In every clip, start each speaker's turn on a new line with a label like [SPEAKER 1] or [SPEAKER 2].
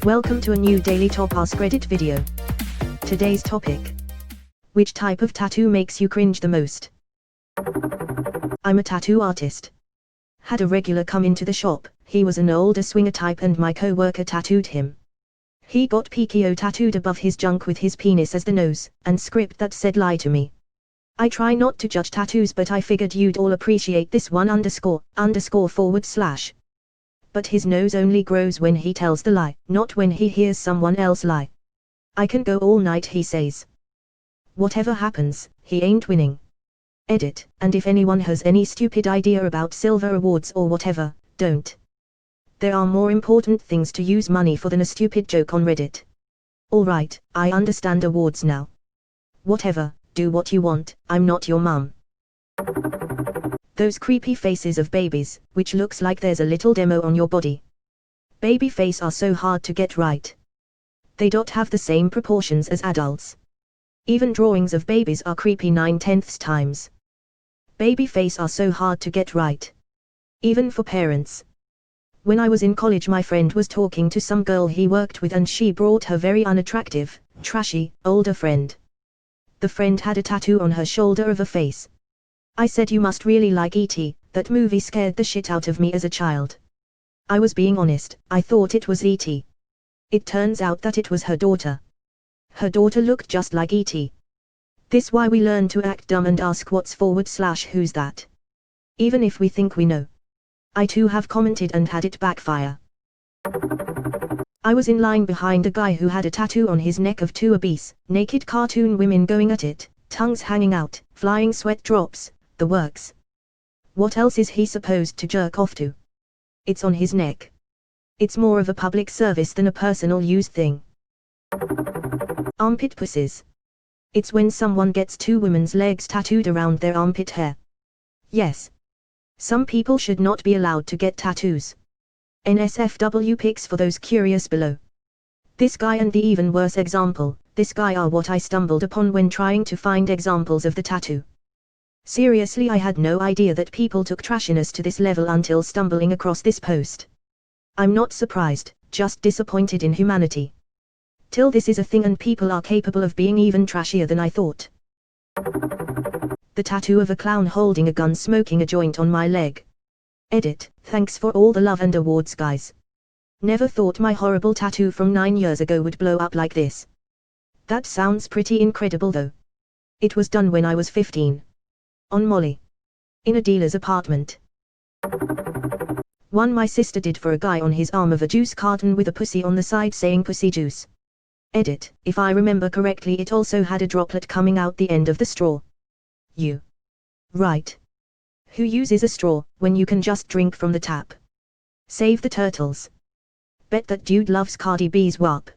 [SPEAKER 1] Welcome to a new daily top Askreddit video. Today's topic: which type of tattoo makes you cringe the most? I'm a tattoo artist. Had a regular come into the shop. He was an older swinger type and my co-worker tattooed him. He got PKO tattooed above his junk with his penis as the nose, and script that said lie to me. I try not to judge tattoos, but I figured you'd all appreciate this one __/. But his nose only grows when he tells the lie, not when he hears someone else lie. I can go all night, he says. Whatever happens, he ain't winning. Edit, and if anyone has any stupid idea about silver awards or whatever, don't. There are more important things to use money for than a stupid joke on Reddit. Alright, I understand awards now. Whatever, do what you want, I'm not your mum. Those creepy faces of babies, which looks like there's a little demo on your body. Baby face are so hard to get right. They don't have the same proportions as adults. Even drawings of babies are creepy 9/10 times. Baby face are so hard to get right. Even for parents. When I was in college, my friend was talking to some girl he worked with and she brought her very unattractive, trashy, older friend. The friend had a tattoo on her shoulder of a face. I said, you must really like E.T., that movie scared the shit out of me as a child. I was being honest, I thought it was E.T. It turns out that it was her daughter. Her daughter looked just like E.T. This why we learn to act dumb and ask what's / who's that. Even if we think we know. I too have commented and had it backfire. I was in line behind a guy who had a tattoo on his neck of two obese, naked cartoon women going at it, tongues hanging out, flying sweat drops, the works. What else is he supposed to jerk off to? It's on his neck. It's more of a public service than a personal use thing. Armpit pussies. It's when someone gets two women's legs tattooed around their armpit hair. Yes. Some people should not be allowed to get tattoos. NSFW pics for those curious below. This guy and the even worse example, this guy are what I stumbled upon when trying to find examples of the tattoo. Seriously, I had no idea that people took trashiness to this level until stumbling across this post. I'm not surprised, just disappointed in humanity. Till this is a thing and people are capable of being even trashier than I thought. The tattoo of a clown holding a gun smoking a joint on my leg. Edit, thanks for all the love and awards, guys. Never thought my horrible tattoo from 9 years ago would blow up like this. That sounds pretty incredible though. It was done when I was 15. On Molly. In a dealer's apartment. One my sister did for a guy on his arm of a juice carton with a pussy on the side saying pussy juice. Edit, if I remember correctly it also had a droplet coming out the end of the straw. You. Right. Who uses a straw, when you can just drink from the tap? Save the turtles. Bet that dude loves Cardi B's WAP.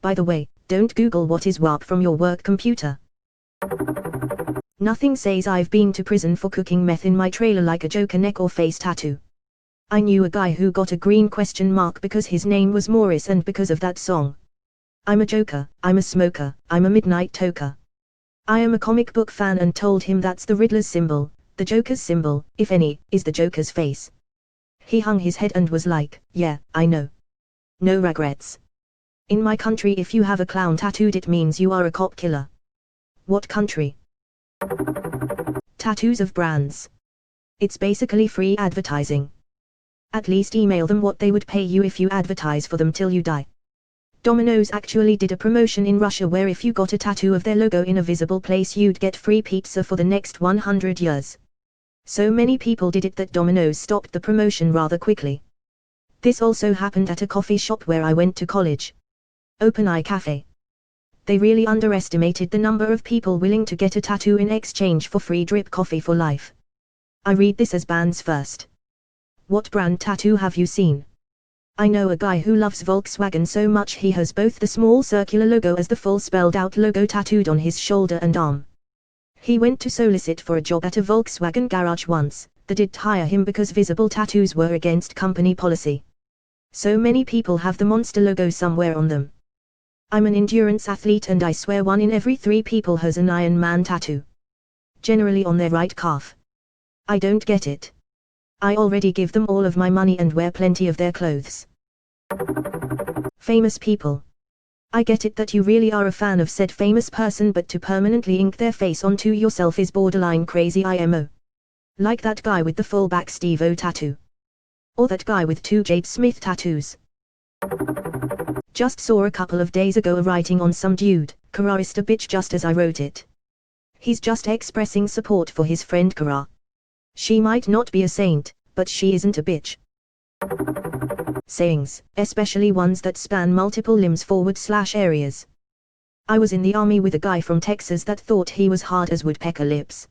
[SPEAKER 1] By the way, don't Google what is WAP from your work computer. Nothing says I've been to prison for cooking meth in my trailer like a Joker neck or face tattoo. I knew a guy who got a green question mark because his name was Morris and because of that song. I'm a joker, I'm a smoker, I'm a midnight toker. I am a comic book fan and told him that's the Riddler's symbol, the Joker's symbol, if any, is the Joker's face. He hung his head and was like, yeah, I know. No regrets. In my country if you have a clown tattooed it means you are a cop killer. What country? Tattoos of brands. It's basically free advertising. At least email them what they would pay you if you advertise for them till you die. Domino's actually did a promotion in Russia where if you got a tattoo of their logo in a visible place you'd get free pizza for the next 100 years. So many people did it that Domino's stopped the promotion rather quickly. This also happened at a coffee shop where I went to college. Open Eye Cafe. They really underestimated the number of people willing to get a tattoo in exchange for free drip coffee for life. I read this as bands first. What brand tattoo have you seen? I know a guy who loves Volkswagen so much he has both the small circular logo as the full spelled out logo tattooed on his shoulder and arm. He went to solicit for a job at a Volkswagen garage once. They did hire him because visible tattoos were against company policy. So many people have the monster logo somewhere on them. I'm an endurance athlete and I swear 1 in every 3 people has an Iron Man tattoo. Generally on their right calf. I don't get it. I already give them all of my money and wear plenty of their clothes. Famous people. I get it that you really are a fan of said famous person, but to permanently ink their face onto yourself is borderline crazy IMO. Like that guy with the full back Steve-O tattoo. Or that guy with 2 Jade Smith tattoos. Just saw a couple of days ago a writing on some dude, Karaist a bitch, just as I wrote it. He's just expressing support for his friend Kara. She might not be a saint, but she isn't a bitch. Sayings, especially ones that span multiple limbs / areas. I was in the army with a guy from Texas that thought he was hard as woodpecker lips.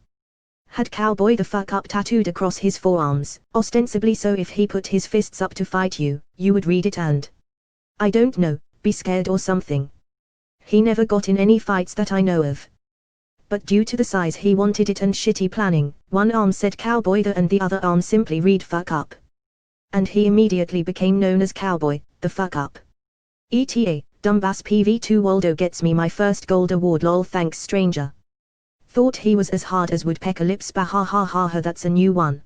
[SPEAKER 1] Had cowboy the fuck up tattooed across his forearms, ostensibly so if he put his fists up to fight you, you would read it and, I don't know, be scared or something. He never got in any fights that I know of. But due to the size he wanted it and shitty planning, one arm said cowboy the and the other arm simply read fuck up. And he immediately became known as Cowboy, the fuck up. ETA, Dumbass PV2 Waldo gets me my first gold award lol thanks stranger. Thought he was as hard as woodpecker lips bah ha ha ha ha that's a new one.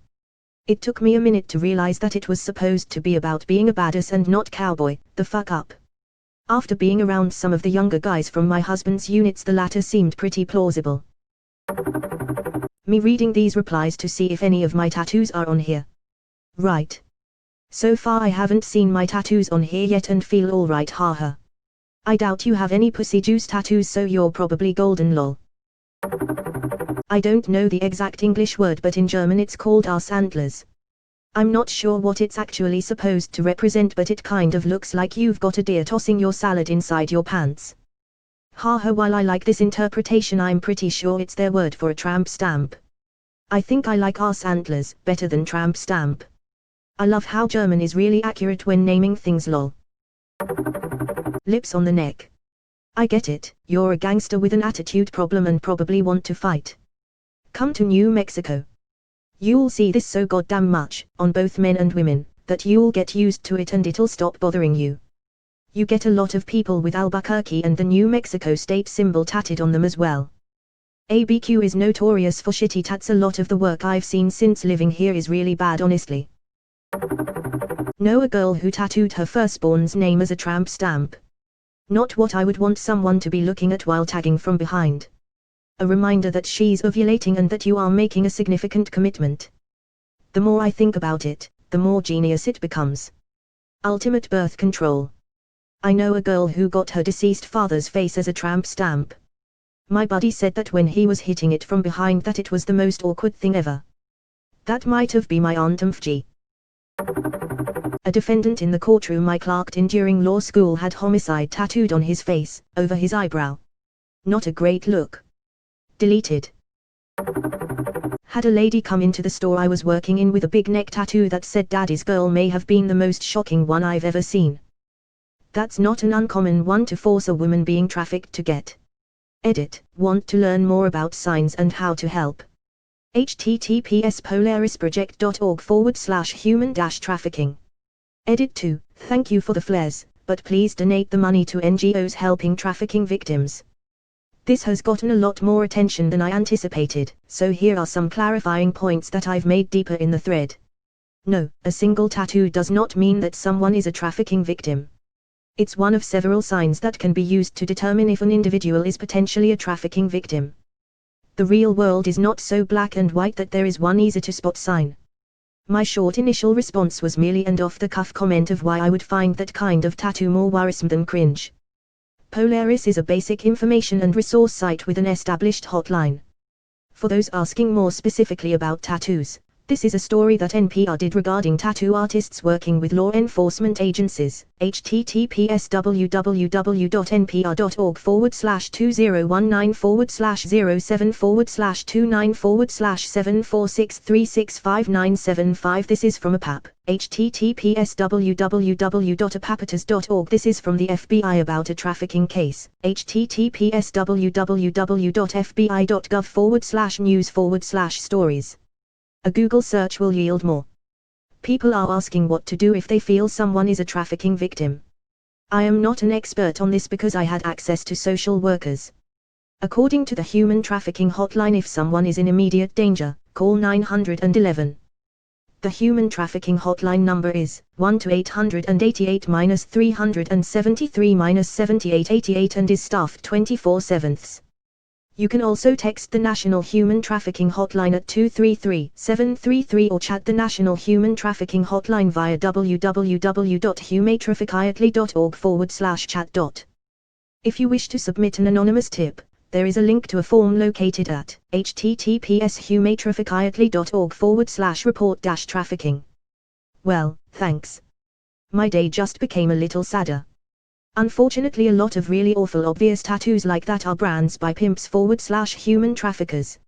[SPEAKER 1] It took me a minute to realize that it was supposed to be about being a badass and not cowboy, the fuck up. After being around some of the younger guys from my husband's units, the latter seemed pretty plausible. Me reading these replies to see if any of my tattoos are on here. Right. So far I haven't seen my tattoos on here yet and feel alright haha. I doubt you have any pussy juice tattoos, so you're probably golden lol. I don't know the exact English word, but in German it's called Arsantlers. I'm not sure what it's actually supposed to represent, but it kind of looks like you've got a deer tossing your salad inside your pants. Haha, while I like this interpretation, I'm pretty sure it's their word for a tramp stamp. I think I like Arsantlers better than tramp stamp. I love how German is really accurate when naming things lol. Lips on the neck. I get it, you're a gangster with an attitude problem and probably want to fight. Come to New Mexico. You'll see this so goddamn much, on both men and women, that you'll get used to it and it'll stop bothering you. You get a lot of people with Albuquerque and the New Mexico state symbol tatted on them as well. ABQ is notorious for shitty tats. A lot of the work I've seen since living here is really bad honestly. Know a girl who tattooed her firstborn's name as a tramp stamp. Not what I would want someone to be looking at while tagging from behind. A reminder that she's ovulating and that you are making a significant commitment. The more I think about it, the more genius it becomes. Ultimate birth control. I know a girl who got her deceased father's face as a tramp stamp. My buddy said that when he was hitting it from behind that it was the most awkward thing ever. That might have been my Aunt Mfg. A defendant in the courtroom I clerked in during law school had homicide tattooed on his face, over his eyebrow. Not a great look. Deleted. Had a lady come into the store I was working in with a big neck tattoo that said Daddy's Girl. May have been the most shocking one I've ever seen. That's not an uncommon one to force a woman being trafficked to get. Edit. Want to learn more about signs and how to help? https://polarisproject.org/human-trafficking. Edit 2. Thank you for the flares, but please donate the money to NGOs helping trafficking victims. This has gotten a lot more attention than I anticipated, so here are some clarifying points that I've made deeper in the thread. No, a single tattoo does not mean that someone is a trafficking victim. It's one of several signs that can be used to determine if an individual is potentially a trafficking victim. The real world is not so black and white that there is one easy-to-spot sign. My short initial response was merely an off-the-cuff comment of why I would find that kind of tattoo more worrisome than cringe. Polaris is a basic information and resource site with an established hotline. For those asking more specifically about tattoos, this is a story that NPR did regarding tattoo artists working with law enforcement agencies. https://2019/07/29/746365975. This is from APAP. https://www.apapatas.org. This is from the FBI about a trafficking case. https://www.fbi.gov/news/stories. A Google search will yield more. People are asking what to do if they feel someone is a trafficking victim. I am not an expert on this because I had access to social workers. According to the Human Trafficking Hotline, if someone is in immediate danger, call 911. The human trafficking hotline number is 1-888-373-7888 and is staffed 24/7. You can also text the National Human Trafficking Hotline at 233-733 or chat the National Human Trafficking Hotline via www.humatrafficately.org/chat. If you wish to submit an anonymous tip, there is a link to a form located at https://humatrafficately.org/report-trafficking. Well, thanks. My day just became a little sadder. Unfortunately, a lot of really awful obvious tattoos like that are brands by pimps/human traffickers/